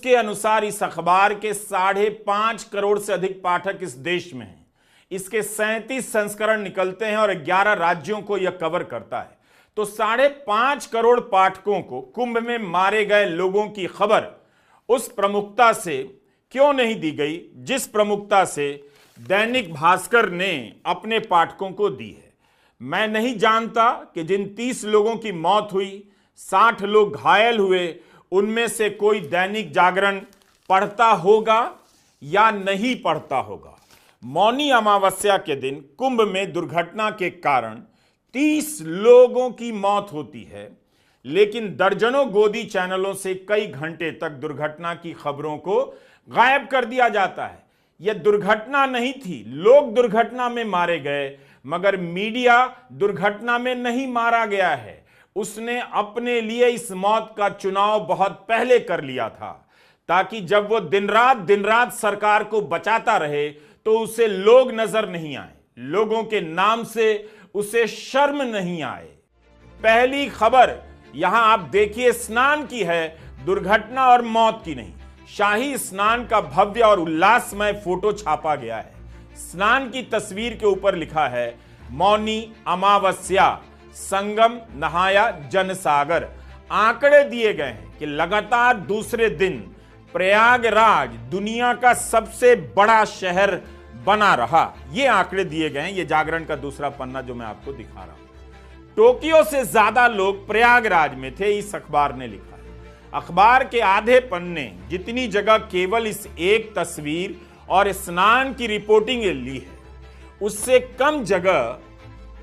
के अनुसार इस अखबार के 5.5 करोड़ से अधिक पाठक इस देश में हैं। इसके 37 संस्करण निकलते हैं और 11 राज्यों को यह कवर करता है। तो 5.5 करोड़ पाठकों को कुंभ में मारे गए लोगों की खबर उस प्रमुखता से क्यों नहीं दी गई जिस प्रमुखता से दैनिक भास्कर ने अपने पाठकों को दी है। मैं नहीं जानता कि जिन 30 लोगों की मौत हुई, 60 लोग घायल हुए, उनमें से कोई दैनिक जागरण पढ़ता होगा या नहीं पढ़ता होगा। मौनी अमावस्या के दिन कुंभ में दुर्घटना के कारण 30 लोगों की मौत होती है, लेकिन दर्जनों गोदी चैनलों से कई घंटे तक दुर्घटना की खबरों को गायब कर दिया जाता है। यह दुर्घटना नहीं थी, लोग दुर्घटना में मारे गए, मगर मीडिया दुर्घटना में नहीं मारा गया है। उसने अपने लिए इस मौत का चुनाव बहुत पहले कर लिया था, ताकि जब वो दिन रात सरकार को बचाता रहे तो उसे लोग नजर नहीं आए, लोगों के नाम से उसे शर्म नहीं आए। पहली खबर यहां आप देखिए स्नान की है, दुर्घटना और मौत की नहीं। शाही स्नान का भव्य और उल्लासमय फोटो छापा गया है। स्नान की तस्वीर के ऊपर लिखा है मौनी अमावस्या, संगम नहाया जनसागर। आंकड़े दिए गए हैं कि लगातार दूसरे दिन प्रयागराज दुनिया का सबसे बड़ा शहर बना रहा। ये आंकड़े दिए गए हैं, ये जागरण का दूसरा पन्ना जो मैं आपको दिखा रहा हूं। टोक्यो से ज्यादा लोग प्रयागराज में थे, इस अखबार ने लिखा है। अखबार के आधे पन्ने जितनी जगह केवल इस एक तस्वीर और स्नान की रिपोर्टिंग ली है, उससे कम जगह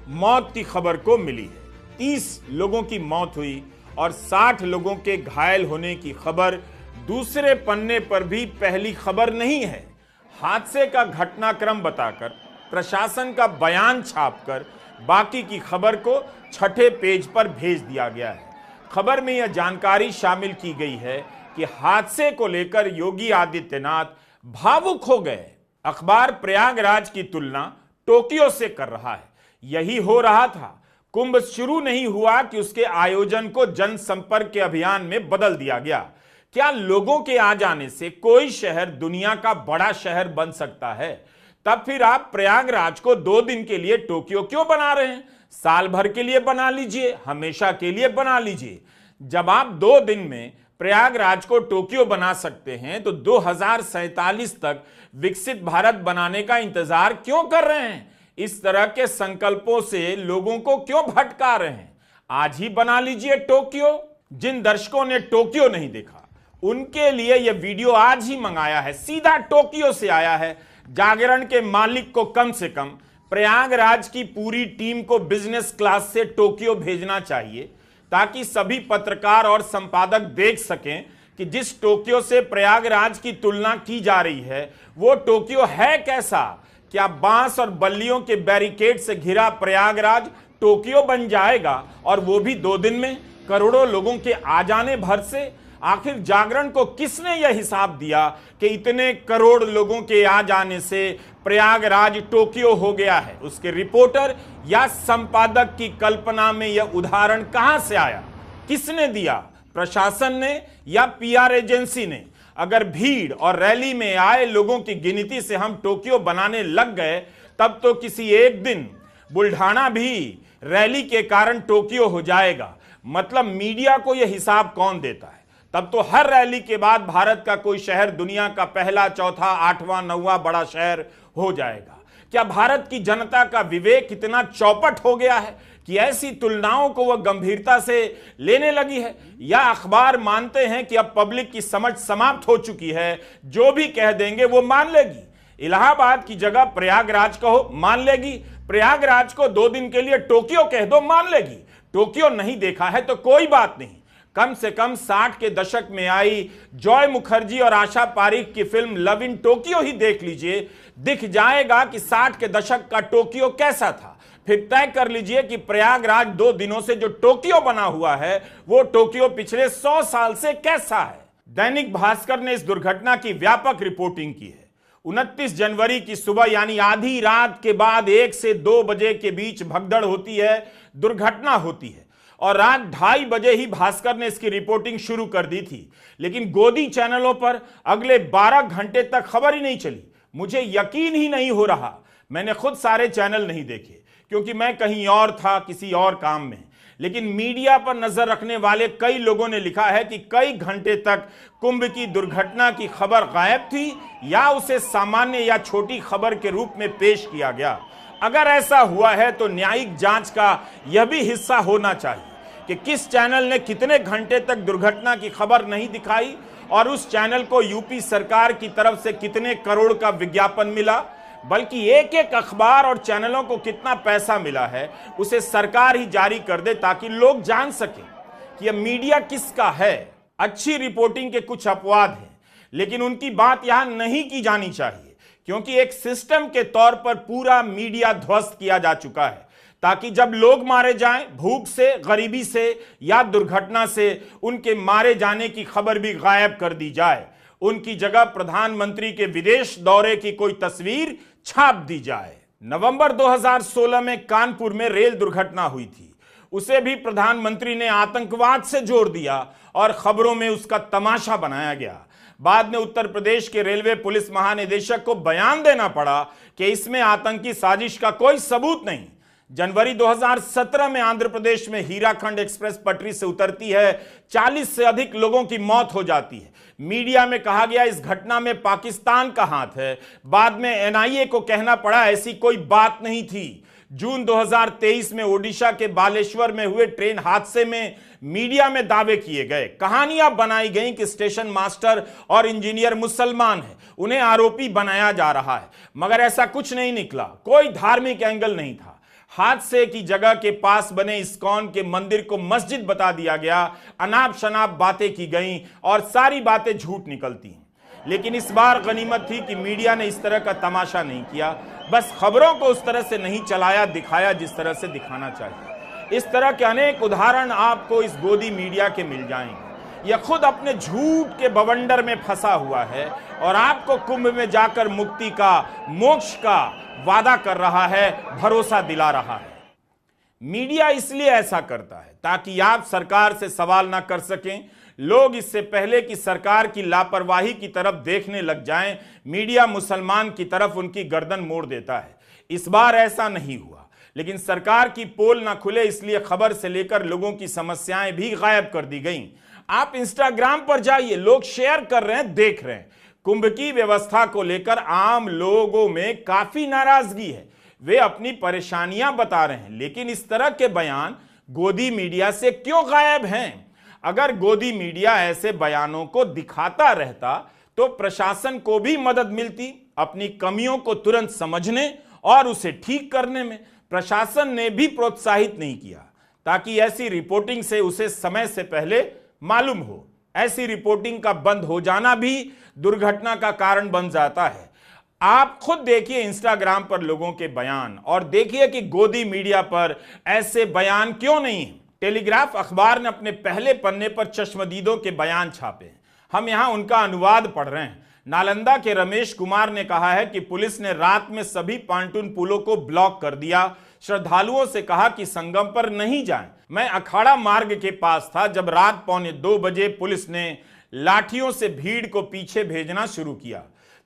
मौत की खबर को मिली है। 30 लोगों की मौत हुई और 60 लोगों के घायल होने की खबर दूसरे पन्ने पर भी पहली खबर नहीं है। हादसे का घटनाक्रम बताकर, प्रशासन का बयान छापकर बाकी की खबर को छठे पेज पर भेज दिया गया है। खबर में यह जानकारी शामिल की गई है कि हादसे को लेकर योगी आदित्यनाथ भावुक हो गए। अखबार प्रयागराज की तुलना टोक्यो से कर रहा है। यही हो रहा था। कुंभ शुरू नहीं हुआ कि उसके आयोजन को जनसंपर्क के अभियान में बदल दिया गया। क्या लोगों के आ जाने से कोई शहर दुनिया का बड़ा शहर बन सकता है? तब फिर आप प्रयागराज को 2 दिन के लिए टोक्यो क्यों बना रहे हैं? साल भर के लिए बना लीजिए, हमेशा के लिए बना लीजिए। जब आप 2 दिन में प्रयागराज को टोक्यो बना सकते हैं तो 2047 तक विकसित भारत बनाने का इंतजार क्यों कर रहे हैं? इस तरह के संकल्पों से लोगों को क्यों भटका रहे हैं? आज ही बना लीजिए टोक्यो। जिन दर्शकों ने टोक्यो नहीं देखा उनके लिए यह वीडियो आज ही मंगाया है, सीधा टोक्यो से आया है। जागरण के मालिक को कम से कम प्रयागराज की पूरी टीम को बिजनेस क्लास से टोक्यो भेजना चाहिए, ताकि सभी पत्रकार और संपादक देख सकें कि जिस टोक्यो से प्रयागराज की तुलना की जा रही है वो टोक्यो है कैसा। क्या बांस और बल्लियों के बैरिकेड से घिरा प्रयागराज टोक्यो बन जाएगा, और वो भी 2 दिन में, करोड़ों लोगों के आ जाने भर से? आखिर जागरण को किसने यह हिसाब दिया कि इतने करोड़ लोगों के आ जाने से प्रयागराज टोक्यो हो गया है? उसके रिपोर्टर या संपादक की कल्पना में यह उदाहरण कहां से आया? किसने दिया? प्रशासन ने या पीआर एजेंसी ने? अगर भीड़ और रैली में आए लोगों की गिनती से हम टोक्यो बनाने लग गए, तब तो किसी एक दिन बुल्ढाना भी रैली के कारण टोक्यो हो जाएगा। मतलब मीडिया को यह हिसाब कौन देता है? तब तो हर रैली के बाद भारत का कोई शहर दुनिया का पहला, चौथा, 8वां, 9वां बड़ा शहर हो जाएगा। क्या भारत की जनता का विवेक इतना चौपट हो गया है कि ऐसी तुलनाओं को वह गंभीरता से लेने लगी है? या अखबार मानते हैं कि अब पब्लिक की समझ समाप्त हो चुकी है, जो भी कह देंगे वो मान लेगी? इलाहाबाद की जगह प्रयागराज कहो, मान लेगी। प्रयागराज को 2 दिन के लिए टोक्यो कह दो, मान लेगी। टोक्यो नहीं देखा है तो कोई बात नहीं, कम से कम 60 के दशक में आई जॉय मुखर्जी और आशा पारिक की फिल्म लव इन टोक्यो ही देख लीजिए, दिख जाएगा कि 60 के दशक का टोक्यो कैसा था। फिर तय कर लीजिए कि प्रयागराज 2 दिनों से जो टोक्यो बना हुआ है वो टोक्यो पिछले 100 साल से कैसा है। दैनिक भास्कर ने इस दुर्घटना की व्यापक रिपोर्टिंग की है। 29 जनवरी की सुबह यानी आधी रात के बाद 1 से 2 बजे के बीच भगदड़ होती है, दुर्घटना होती है, और रात 2:30 बजे ही भास्कर ने इसकी रिपोर्टिंग शुरू कर दी थी, लेकिन गोदी चैनलों पर अगले 12 घंटे तक खबर ही नहीं चली। मुझे यकीन ही नहीं हो रहा। मैंने खुद सारे चैनल नहीं देखे क्योंकि मैं कहीं और था, किसी और काम में, लेकिन मीडिया पर नजर रखने वाले कई लोगों ने लिखा है कि कई घंटे तक कुंभ की दुर्घटना की खबर गायब थी या उसे सामान्य या छोटी खबर के रूप में पेश किया गया। अगर ऐसा हुआ है तो न्यायिक जांच का यह भी हिस्सा होना चाहिए कि किस चैनल ने कितने घंटे तक दुर्घटना की खबर नहीं दिखाई और उस चैनल को यूपी सरकार की तरफ से कितने करोड़ का विज्ञापन मिला, बल्कि एक एक अखबार और चैनलों को कितना पैसा मिला है उसे सरकार ही जारी कर दे ताकि लोग जान सकें कि यह मीडिया किसका है। अच्छी रिपोर्टिंग के कुछ अपवाद हैं, लेकिन उनकी बात यहां नहीं की जानी चाहिए क्योंकि एक सिस्टम के तौर पर पूरा मीडिया ध्वस्त किया जा चुका है ताकि जब लोग मारे जाएं भूख से, गरीबी से या दुर्घटना से, उनके मारे जाने की खबर भी गायब कर दी जाए। उनकी जगह प्रधानमंत्री के विदेश दौरे की कोई तस्वीर छाप दी जाए। नवंबर 2016 में कानपुर में रेल दुर्घटना हुई थी, उसे भी प्रधानमंत्री ने आतंकवाद से जोड़ दिया और खबरों में उसका तमाशा बनाया गया। बाद में उत्तर प्रदेश के रेलवे पुलिस महानिदेशक को बयान देना पड़ा कि इसमें आतंकी साजिश का कोई सबूत नहीं। जनवरी 2017 में आंध्र प्रदेश में हीराखंड एक्सप्रेस पटरी से उतरती है, 40 से अधिक लोगों की मौत हो जाती है। मीडिया में कहा गया इस घटना में पाकिस्तान का हाथ है। बाद में एनआईए को कहना पड़ा ऐसी कोई बात नहीं थी। जून 2023 में ओडिशा के बालेश्वर में हुए ट्रेन हादसे में मीडिया में दावे किए गए, कहानियां बनाई गई कि स्टेशन मास्टर और इंजीनियर मुसलमान हैं, उन्हें आरोपी बनाया जा रहा है, मगर ऐसा कुछ नहीं निकला। कोई धार्मिक एंगल नहीं था। हादसे की जगह के पास बने इस्कॉन के मंदिर को मस्जिद बता दिया गया, अनाप शनाप बातें की गईं और सारी बातें झूठ निकलती। लेकिन इस बार गनीमत थी कि मीडिया ने इस तरह का तमाशा नहीं किया, बस खबरों को उस तरह से नहीं चलाया, दिखाया जिस तरह से दिखाना चाहिए। इस तरह के अनेक उदाहरण आपको इस गोदी मीडिया के मिल जाएंगे। यह खुद अपने झूठ के बवंडर में फंसा हुआ है और आपको कुंभ में जाकर मुक्ति का, मोक्ष का वादा कर रहा है, भरोसा दिला रहा है। मीडिया इसलिए ऐसा करता है ताकि आप सरकार से सवाल ना कर सकें। लोग इससे पहले कि सरकार की लापरवाही की तरफ देखने लग जाएं, मीडिया मुसलमान की तरफ उनकी गर्दन मोड़ देता है। इस बार ऐसा नहीं हुआ, लेकिन सरकार की पोल ना खुले इसलिए खबर से लेकर लोगों की समस्याएं भी गायब कर दी गईं। आप इंस्टाग्राम पर जाइए, लोग शेयर कर रहे हैं, देख रहे हैं। कुंभ की व्यवस्था को लेकर आम लोगों में काफी नाराजगी है, वे अपनी परेशानियां बता रहे हैं, लेकिन इस तरह के बयान गोदी मीडिया से क्यों गायब हैं? अगर गोदी मीडिया ऐसे बयानों को दिखाता रहता तो प्रशासन को भी मदद मिलती अपनी कमियों को तुरंत समझने और उसे ठीक करने में। प्रशासन ने भी प्रोत्साहित नहीं किया ताकि ऐसी रिपोर्टिंग से उसे समय से पहले मालूम हो। ऐसी रिपोर्टिंग का बंद हो जाना भी दुर्घटना का कारण बन जाता है। आप खुद देखिए इंस्टाग्राम पर लोगों के बयान और देखिए कि गोदी मीडिया पर ऐसे बयान क्यों नहीं है। टेलीग्राफ अखबार ने अपने पहले पन्ने पर चश्मदीदों के बयान छापे, हम यहां उनका अनुवाद पढ़ रहे हैं। नालंदा के रमेश कुमार ने कहा है कि पुलिस ने रात में सभी पांटून पुलों को ब्लॉक कर दिया, श्रद्धालुओं से कहा कि संगम पर नहीं जाएं। मैं अखाड़ा मार्ग के पास था जब रात 1:45 बजे पुलिस ने लाठियों से भीड़ को पीछे भेजना शुरू किया।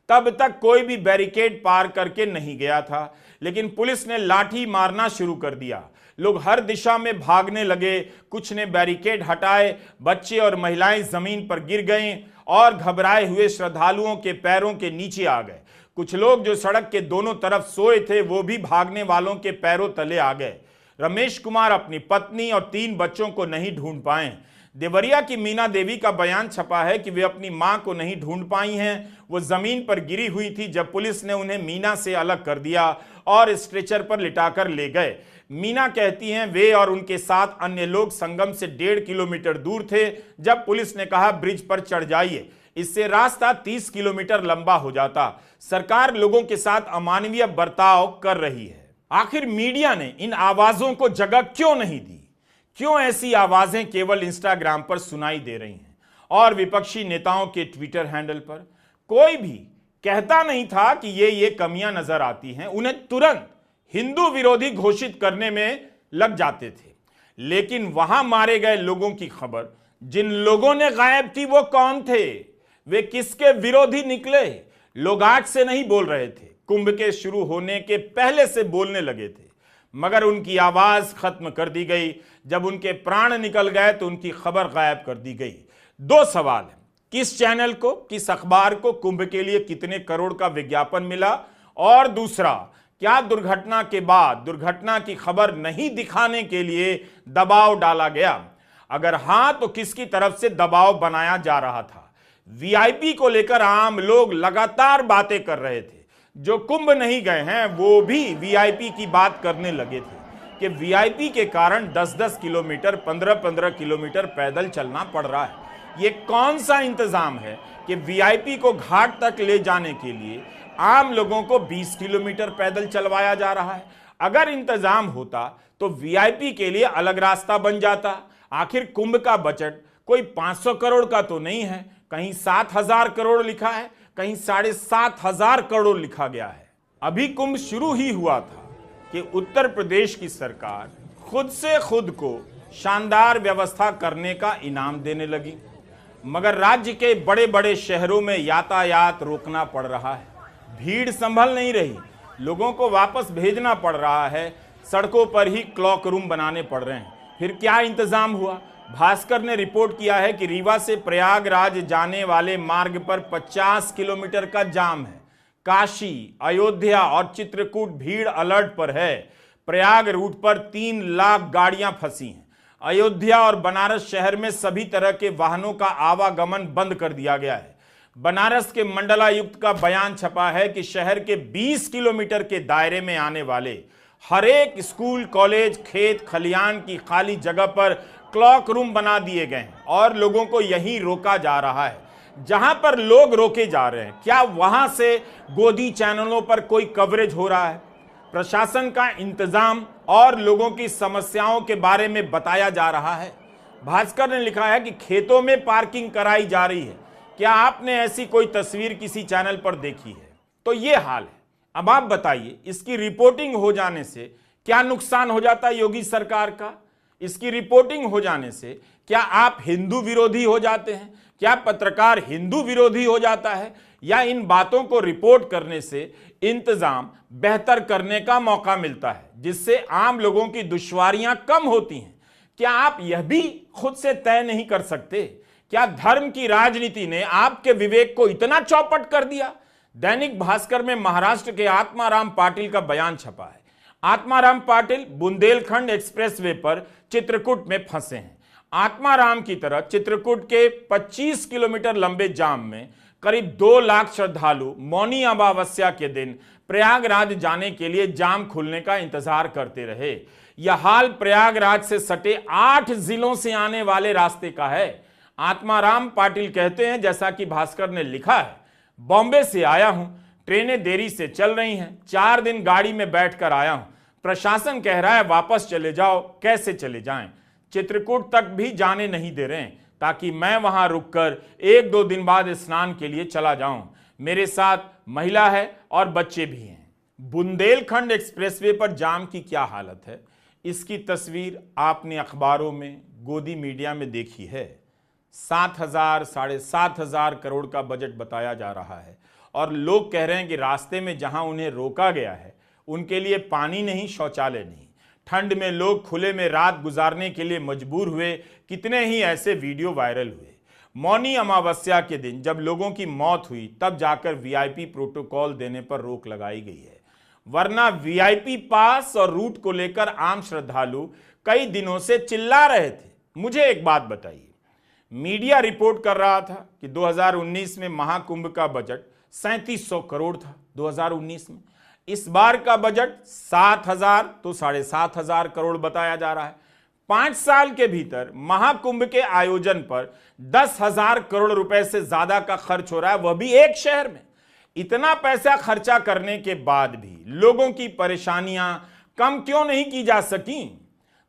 तब तक कोई भी बैरिकेड पार करके नहीं गया था, लेकिन पुलिस ने लाठी मारना शुरू कर दिया। लोग हर दिशा में भागने लगे, कुछ ने बैरिकेड हटाए, बच्चे और महिलाएं जमीन पर गिर गए और घबराए हुए श्रद्धालुओं के पैरों के नीचे आ गए। कुछ लोग जो सड़क के दोनों तरफ सोए थे वो भी भागने वालों के पैरों तले आ गए। रमेश कुमार अपनी पत्नी और 3 बच्चों को नहीं ढूंढ पाए। देवरिया की मीना देवी का बयान छपा है कि वे अपनी मां को नहीं ढूंढ पाई हैं। वो जमीन पर गिरी हुई थी जब पुलिस ने उन्हें मीना से अलग कर दिया और स्ट्रेचर पर लिटाकर ले गए। मीना कहती हैं वे और उनके साथ अन्य लोग संगम से 1.5 किलोमीटर दूर थे जब पुलिस ने कहा ब्रिज पर चढ़ जाइए, इससे रास्ता 30 किलोमीटर लंबा हो जाता। सरकार लोगों के साथ अमानवीय बर्ताव कर रही है। आखिर मीडिया ने इन आवाजों को जगह क्यों नहीं दी? क्यों ऐसी आवाजें केवल इंस्टाग्राम पर सुनाई दे रही हैं और विपक्षी नेताओं के ट्विटर हैंडल पर? कोई भी कहता नहीं था कि ये कमियां नजर आती हैं, उन्हें तुरंत हिंदू विरोधी घोषित करने में लग जाते थे। लेकिन वहां मारे गए लोगों की खबर जिन लोगों ने गायब की वो कौन थे, वे किसके विरोधी निकले? लोग आज से नहीं बोल रहे थे, कुंभ के शुरू होने के पहले से बोलने लगे थे, मगर उनकी आवाज खत्म कर दी गई। जब उनके प्राण निकल गए तो उनकी खबर गायब कर दी गई। दो सवाल हैं, किस चैनल को, किस अखबार को कुंभ के लिए कितने करोड़ का विज्ञापन मिला, और दूसरा, क्या दुर्घटना के बाद दुर्घटना की खबर नहीं दिखाने के लिए दबाव डाला गया? अगर हां तो किसकी तरफ से दबाव बनाया जा रहा था? वीआईपी को लेकर आम लोग लगातार बातें कर रहे थे। जो कुंभ नहीं गए हैं वो भी वीआईपी की बात करने लगे थे कि वीआईपी के कारण 10-10 किलोमीटर, 15-15 किलोमीटर पैदल चलना पड़ रहा है। ये कौन सा इंतजाम है कि वीआईपी को घाट तक ले जाने के लिए आम लोगों को 20 किलोमीटर पैदल चलवाया जा रहा है? अगर इंतजाम होता तो वीआईपी के लिए अलग रास्ता बन जाता। आखिर कुंभ का बजट कोई 500 करोड़ का तो नहीं है, कहीं 7,000 करोड़ लिखा है, कहीं 7,500 करोड़ लिखा गया है। अभी कुंभ शुरू ही हुआ था कि उत्तर प्रदेश की सरकार खुद से खुद को शानदार व्यवस्था करने का इनाम देने लगी, मगर राज्य के बड़े बड़े शहरों में यातायात रोकना पड़ रहा है। भीड़ संभल नहीं रही, लोगों को वापस भेजना पड़ रहा है, सड़कों पर ही क्लॉक रूम बनाने पड़ रहे हैं। फिर क्या इंतजाम हुआ? भास्कर ने रिपोर्ट किया है कि रीवा से प्रयागराज जाने वाले मार्ग पर 50 किलोमीटर का जाम है। काशी, अयोध्या और चित्रकूट भीड़ अलर्ट पर है। प्रयाग रूट पर 3 लाख गाड़ियां फंसी हैं। अयोध्या और बनारस शहर में सभी तरह के वाहनों का आवागमन बंद कर दिया गया है। बनारस के मंडलायुक्त का बयान छपा है कि शहर के 20 किलोमीटर के दायरे में आने वाले हर एक स्कूल, कॉलेज, खेत खलियान की खाली जगह पर क्लॉक रूम बना दिए गए हैं और लोगों को यहीं रोका जा रहा है। जहां पर लोग रोके जा रहे हैं, क्या वहां से गोदी चैनलों पर कोई कवरेज हो रहा है? प्रशासन का इंतजाम और लोगों की समस्याओं के बारे में बताया जा रहा है। भास्कर ने लिखा है कि खेतों में पार्किंग कराई जा रही है। क्या आपने ऐसी कोई तस्वीर किसी चैनल पर देखी है? तो ये हाल है। अब आप बताइए, इसकी रिपोर्टिंग हो जाने से क्या नुकसान हो जाता है योगी सरकार का? इसकी रिपोर्टिंग हो जाने से क्या आप हिंदू विरोधी हो जाते हैं? क्या पत्रकार हिंदू विरोधी हो जाता है? या इन बातों को रिपोर्ट करने से इंतजाम बेहतर करने का मौका मिलता है, जिससे आम लोगों की दुश्वारियां कम होती हैं? क्या आप यह भी खुद से तय नहीं कर सकते? क्या धर्म की राजनीति ने आपके विवेक को इतना चौपट कर दिया? दैनिक भास्कर में महाराष्ट्र के आत्माराम पाटिल का बयान छपा है। आत्माराम पाटिल बुंदेलखंड एक्सप्रेसवे पर चित्रकूट में फंसे हैं। आत्माराम की तरह चित्रकूट के 25 किलोमीटर लंबे जाम में करीब 2 लाख श्रद्धालु मौनी अमावस्या के दिन प्रयागराज जाने के लिए जाम खुलने का इंतजार करते रहे। यह हाल प्रयागराज से सटे 8 जिलों से आने वाले रास्ते का है। आत्माराम पाटिल कहते हैं, जैसा कि भास्कर ने लिखा है, बॉम्बे से आया हूं, ट्रेनें देरी से चल रही हैं, 4 दिन गाड़ी में बैठकर आया हूं, प्रशासन कह रहा है वापस चले जाओ, कैसे चले जाएं? चित्रकूट तक भी जाने नहीं दे रहे हैं ताकि मैं वहां रुककर 1-2 दिन बाद स्नान के लिए चला जाऊं। मेरे साथ महिला है और बच्चे भी हैं। बुंदेलखंड एक्सप्रेसवे पर जाम की क्या हालत है, इसकी तस्वीर आपने अखबारों में, गोदी मीडिया में देखी है। 7,000, 7,500 करोड़ का बजट बताया जा रहा है और लोग कह रहे हैं कि रास्ते में जहां उन्हें रोका गया है उनके लिए पानी नहीं, शौचालय नहीं। ठंड में लोग खुले में रात गुजारने के लिए मजबूर हुए। कितने ही ऐसे वीडियो वायरल हुए। मौनी अमावस्या के दिन जब लोगों की मौत हुई तब जाकर वीआईपी प्रोटोकॉल देने पर रोक लगाई गई है, वरना वीआईपी पास और रूट को लेकर आम श्रद्धालु कई दिनों से चिल्ला रहे थे। मुझे एक बात बताइए, मीडिया रिपोर्ट कर रहा था कि 2019 में महाकुंभ का बजट 3700 करोड़ था 2019 में। इस बार का बजट 7,000 तो 7,500 करोड़ बताया जा रहा है। 5 साल के भीतर महाकुंभ के आयोजन पर 10,000 करोड़ रुपए से ज्यादा का खर्च हो रहा है, वह भी एक शहर में। इतना पैसा खर्चा करने के बाद भी लोगों की परेशानियां कम क्यों नहीं की जा सकी?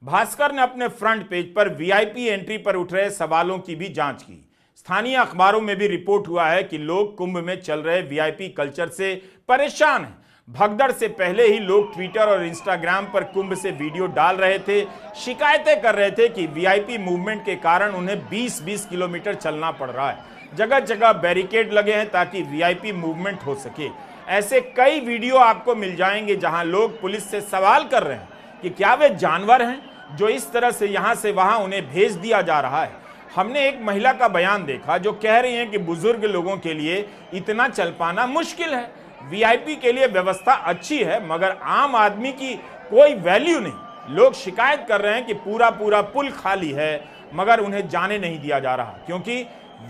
भास्कर ने अपने फ्रंट पेज पर वीआईपी एंट्री पर उठ रहे सवालों की भी जांच की। स्थानीय अखबारों में भी रिपोर्ट हुआ है कि लोग कुंभ में चल रहे वीआईपी कल्चर से परेशान हैं। भगदड़ से पहले ही लोग ट्विटर और इंस्टाग्राम पर कुंभ से वीडियो डाल रहे थे, शिकायतें कर रहे थे कि वीआईपी मूवमेंट के कारण उन्हें 20-20 किलोमीटर चलना पड़ रहा है। जगह जगह बैरिकेड लगे हैं ताकि वीआईपी मूवमेंट हो सके। ऐसे कई वीडियो आपको मिल जाएंगे जहां लोग पुलिस से सवाल कर रहे हैं कि क्या वे जानवर हैं जो इस तरह से यहां से वहां उन्हें भेज दिया जा रहा है। हमने एक महिला का बयान देखा जो कह रही हैं कि बुजुर्ग लोगों के लिए इतना चल पाना मुश्किल है। वीआईपी के लिए व्यवस्था अच्छी है मगर आम आदमी की कोई वैल्यू नहीं। लोग शिकायत कर रहे हैं कि पूरा पुल खाली है मगर उन्हें जाने नहीं दिया जा रहा क्योंकि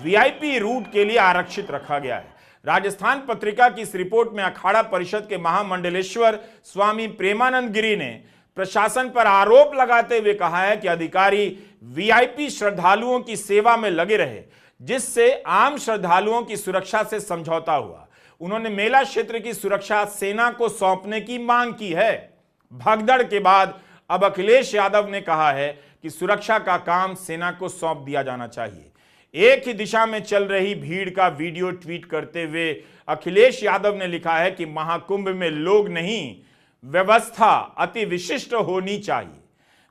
वीआईपी रूट के लिए आरक्षित रखा गया है। राजस्थान पत्रिका की इस रिपोर्ट में अखाड़ा परिषद के महामंडलेश्वर स्वामी प्रेमानंद गिरी ने प्रशासन पर आरोप लगाते हुए कहा है कि अधिकारी वीआईपी श्रद्धालुओं की सेवा में लगे रहे जिससे आम श्रद्धालुओं की सुरक्षा से समझौता हुआ। उन्होंने मेला क्षेत्र की सुरक्षा सेना को सौंपने की मांग की है। भगदड़ के बाद अब अखिलेश यादव ने कहा है कि सुरक्षा का काम सेना को सौंप दिया जाना चाहिए। एक ही दिशा में चल रही भीड़ का वीडियो ट्वीट करते हुए अखिलेश यादव ने लिखा है कि महाकुंभ में लोग नहीं, व्यवस्था अति विशिष्ट होनी चाहिए।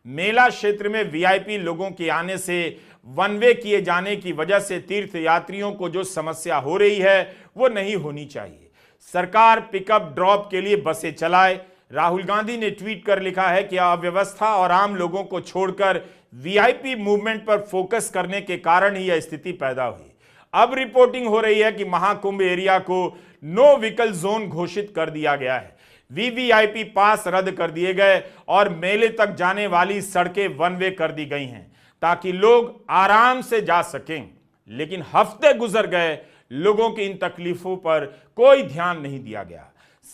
मेला क्षेत्र में वीआईपी लोगों के आने से वन वे किए जाने की वजह से तीर्थ यात्रियों को जो समस्या हो रही है वो नहीं होनी चाहिए। सरकार पिकअप ड्रॉप के लिए बसें चलाए। राहुल गांधी ने ट्वीट कर लिखा है कि अव्यवस्था और आम लोगों को छोड़कर वीआईपी मूवमेंट पर फोकस करने के कारण ही यह स्थिति पैदा हुई। अब रिपोर्टिंग हो रही है कि महाकुंभ एरिया को नो व्हीकल जोन घोषित कर दिया गया है। वीवीआईपी पास रद्द कर दिए गए और मेले तक जाने वाली सड़कें वन वे कर दी गई हैं ताकि लोग आराम से जा सकें। लेकिन हफ्ते गुजर गए, लोगों की इन तकलीफों पर कोई ध्यान नहीं दिया गया।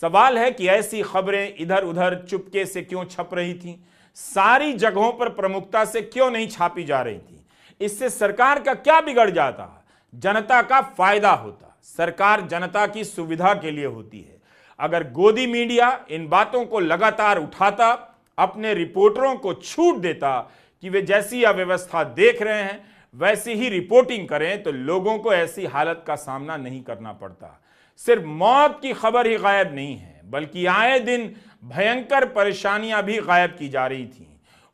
सवाल है कि ऐसी खबरें इधर उधर चुपके से क्यों छप रही थीं? सारी जगहों पर प्रमुखता से क्यों नहीं छापी जा रही थी? इससे सरकार का क्या बिगड़ जाता? जनता का फायदा होता। सरकार जनता की सुविधा के लिए होती है। अगर गोदी मीडिया इन बातों को लगातार उठाता, अपने रिपोर्टरों को छूट देता कि वे जैसी अव्यवस्था देख रहे हैं वैसी ही रिपोर्टिंग करें तो लोगों को ऐसी हालत का सामना नहीं करना पड़ता। सिर्फ मौत की खबर ही गायब नहीं है बल्कि आए दिन भयंकर परेशानियां भी गायब की जा रही थीं।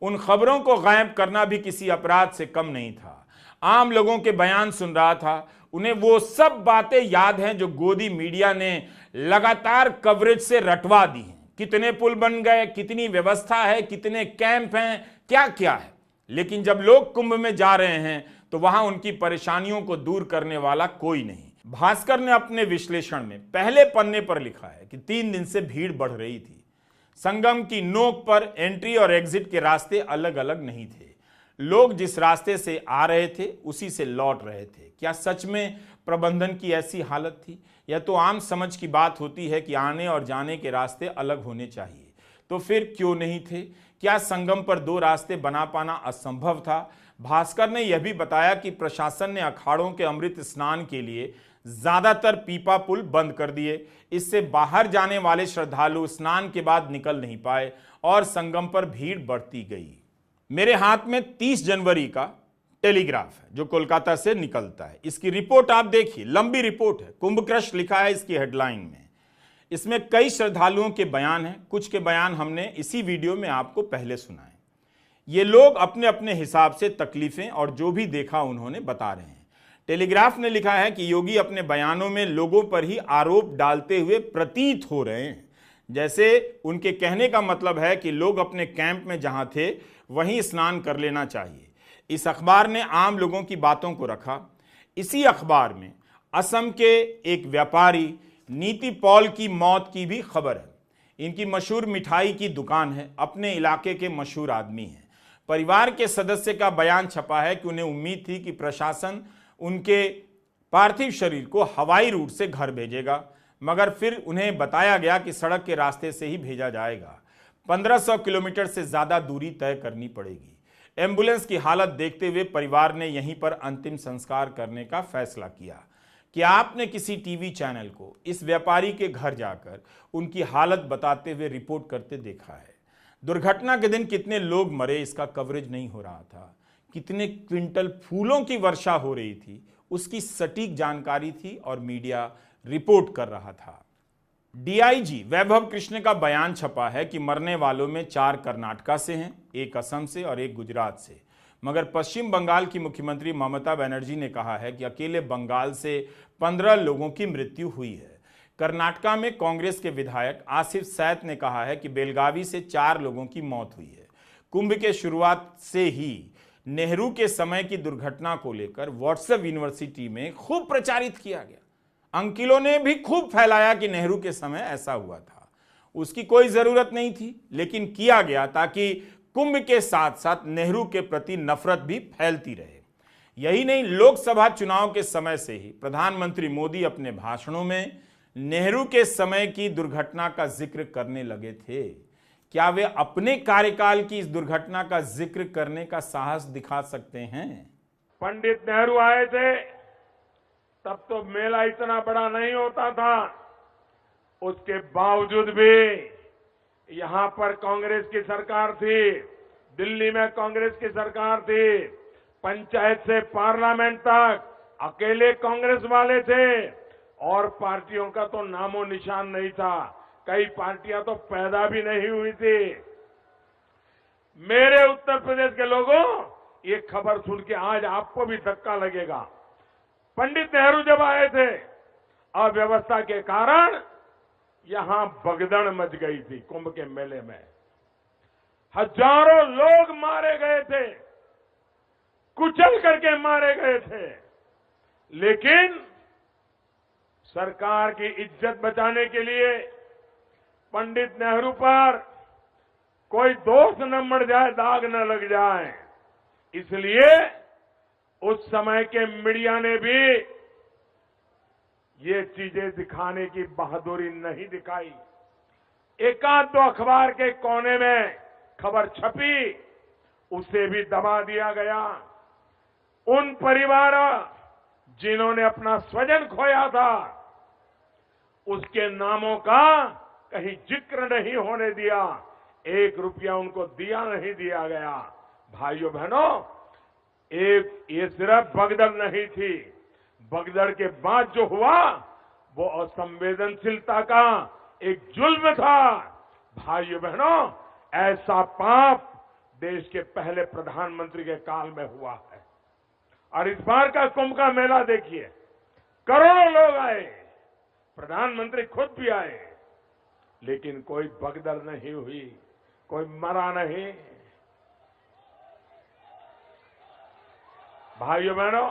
उन खबरों को गायब करना भी किसी अपराध से कम नहीं था। आम लोगों के बयान सुन रहा था, उन्हें वो सब बातें याद हैं जो गोदी मीडिया ने लगातार कवरेज से रटवा दी हैं। कितने पुल बन गए, कितनी व्यवस्था है, कितने कैंप हैं, क्या क्या है। लेकिन जब लोग कुंभ में जा रहे हैं तो वहां उनकी परेशानियों को दूर करने वाला कोई नहीं। भास्कर ने अपने विश्लेषण में पहले पन्ने पर लिखा है कि 3 दिन से भीड़ बढ़ रही थी। संगम की नोक पर एंट्री और एग्जिट के रास्ते अलग अलग नहीं थे। लोग जिस रास्ते से आ रहे थे उसी से लौट रहे थे। क्या सच में प्रबंधन की ऐसी हालत थी? यह तो आम समझ की बात होती है कि आने और जाने के रास्ते अलग होने चाहिए, तो फिर क्यों नहीं थे? क्या संगम पर 2 रास्ते बना पाना असंभव था? भास्कर ने यह भी बताया कि प्रशासन ने अखाड़ों के अमृत स्नान के लिए ज्यादातर पीपा पुल बंद कर दिए। इससे बाहर जाने वाले श्रद्धालु स्नान के बाद निकल नहीं पाए और संगम पर भीड़ बढ़ती गई। मेरे हाथ में 30 जनवरी का टेलीग्राफ है जो कोलकाता से निकलता है। इसकी रिपोर्ट आप देखिए, लंबी रिपोर्ट है। कुंभ क्रश लिखा है इसकी हेडलाइन में। इसमें कई श्रद्धालुओं के बयान हैं। कुछ के बयान हमने इसी वीडियो में आपको पहले सुनाए। ये लोग अपने अपने हिसाब से तकलीफें और जो भी देखा उन्होंने बता रहे हैं। टेलीग्राफ ने लिखा है कि योगी अपने बयानों में लोगों पर ही आरोप डालते हुए प्रतीत हो रहे हैं, जैसे उनके कहने का मतलब है कि लोग अपने कैंप में जहां थे वहीं स्नान कर लेना चाहिए। इस अखबार ने आम लोगों की बातों को रखा। इसी अखबार में असम के एक व्यापारी नीति पॉल की मौत की भी खबर है। इनकी मशहूर मिठाई की दुकान है, अपने इलाके के मशहूर आदमी हैं। परिवार के सदस्य का बयान छपा है कि उन्हें उम्मीद थी कि प्रशासन उनके पार्थिव शरीर को हवाई रूट से घर भेजेगा, मगर फिर उन्हें बताया गया कि सड़क के रास्ते से ही भेजा जाएगा। 1500 किलोमीटर से ज्यादा दूरी तय करनी पड़ेगी। एम्बुलेंस की हालत देखते हुए परिवार ने यहीं पर अंतिम संस्कार करने का फैसला किया। कि आपने किसी टीवी चैनल को इस व्यापारी के घर जाकर उनकी हालत बताते हुए रिपोर्ट करते देखा है? दुर्घटना के दिन कितने लोग मरे इसका कवरेज नहीं हो रहा था। कितने क्विंटल फूलों की वर्षा हो रही थी उसकी सटीक जानकारी थी और मीडिया रिपोर्ट कर रहा था। डीआईजी वैभव कृष्ण का बयान छपा है कि मरने वालों में 4 कर्नाटका से हैं, 1 असम से और 1 गुजरात से। मगर पश्चिम बंगाल की मुख्यमंत्री ममता बनर्जी ने कहा है कि अकेले बंगाल से 15 लोगों की मृत्यु हुई है। कर्नाटका में कांग्रेस के विधायक आसिफ सैद ने कहा है कि बेलगावी से 4 लोगों की मौत हुई है। कुंभ के शुरुआत से ही नेहरू के समय की दुर्घटना को लेकर व्हाट्सएप यूनिवर्सिटी में खूब प्रचारित किया गया। अंकिलों ने भी खूब फैलाया कि नेहरू के समय ऐसा हुआ था, उसकी कोई जरूरत नहीं थी, लेकिन किया गया ताकि कुंभ के साथ साथ नेहरू के प्रति नफरत भी फैलती रहे। यही नहीं, लोकसभा चुनाव के समय से ही प्रधानमंत्री मोदी अपने भाषणों में नेहरू के समय की दुर्घटना का जिक्र करने लगे थे। क्या वे अपने कार्यकाल की इस दुर्घटना का जिक्र करने का साहस दिखा सकते हैं? पंडित नेहरू आए थे तब तो मेला इतना बड़ा नहीं होता था, उसके बावजूद भी यहां पर कांग्रेस की सरकार थी, दिल्ली में कांग्रेस की सरकार थी, पंचायत से पार्लियामेंट तक अकेले कांग्रेस वाले थे और पार्टियों का तो नामो निशान नहीं था। कई पार्टियां तो पैदा भी नहीं हुई थी। मेरे उत्तर प्रदेश के लोगों, ये खबर सुन के आज आपको भी धक्का लगेगा। पंडित नेहरू जब आए थे, अव्यवस्था के कारण यहां भगदड़ मच गई थी। कुंभ के मेले में हजारों लोग मारे गए थे, कुचल करके मारे गए थे, लेकिन सरकार की इज्जत बचाने के लिए पंडित नेहरू पर कोई दोष न मर जाए, दाग न लग जाए, इसलिए उस समय के मीडिया ने भी ये चीजें दिखाने की बहादुरी नहीं दिखाई। एकाध दो अखबार के कोने में खबर छपी, उसे भी दबा दिया गया। उन परिवार जिन्होंने अपना स्वजन खोया था, उसके नामों का कहीं जिक्र नहीं होने दिया, 1 रुपया उनको दिया नहीं दिया गया। भाइयों बहनों, ये सिर्फ भगदड़ नहीं थी, भगदड़ के बाद जो हुआ वो असंवेदनशीलता का एक जुल्म था। भाइयों बहनों, ऐसा पाप देश के पहले प्रधानमंत्री के काल में हुआ है। और इस बार का कुंभ का मेला देखिए, करोड़ों लोग आए, प्रधानमंत्री खुद भी आए, लेकिन कोई भगदड़ नहीं हुई, कोई मरा नहीं। भाइयों बहनों,